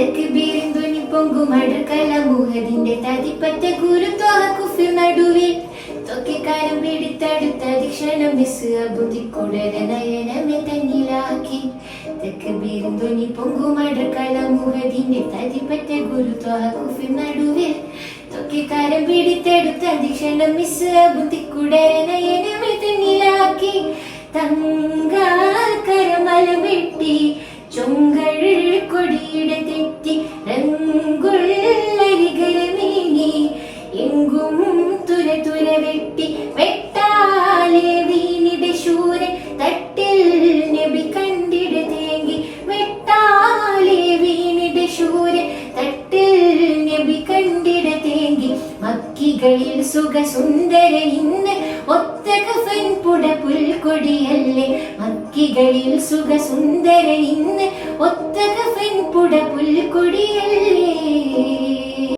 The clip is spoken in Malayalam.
തക്ബീറിൻ ധ്വനി പൊങ്കും അടർക്കല മുഹദിന്റെ തതിപ്പറ്റ ഗുരുത്വ കുഫിർ നടുവിൽ തൊക്കിക്കാരം പിടിത്തടുത്ത ദിക്ഷണം മിസ് അബുദിക്കുടര നയനമെ തന്നിലാക്കി. തക്ബീറിൻ ധ്വനി പൊങ്കും അടർക്കല മുഹദിന്റെ തതിപ്പറ്റ ഗുരുത്വ കുഫിർ നടുവിൽ തൊക്കിക്കാരം പിടിത്തെടുത്ത ദിക്ഷണം മിസ് അബുദിക്കുടര നയനമെ തന്നിലാക്കി. തങ്കാൽക്കരമല വെട്ടി ചൊങ്കൾ കൊടിയുടെ തെറ്റി രംഗുള്ളരികരമേനി എങ്കും തുര തുര വെട്ടി വെട്ടാലെ വീണിടെ ശൂരൻ തട്ടിൽ നബി കണ്ടിട തേങ്ങി. വെട്ടാലെ വീണിടെ ശൂരൻ തട്ടിൽ നബി കണ്ടിട തേങ്ങി. മക്കികളിൽ സുഖ സുന്ദരൻ ഇന്ന് ഒത്ത കഫൻ പുട പുൽക്കൊടിയല്ലേ. മക്കികളിൽ സുഖ സുന്ദരൻ ഇന്ന് ഒത്ത കഫൻ പുട പുൽക്കൊടിയല്ലേ.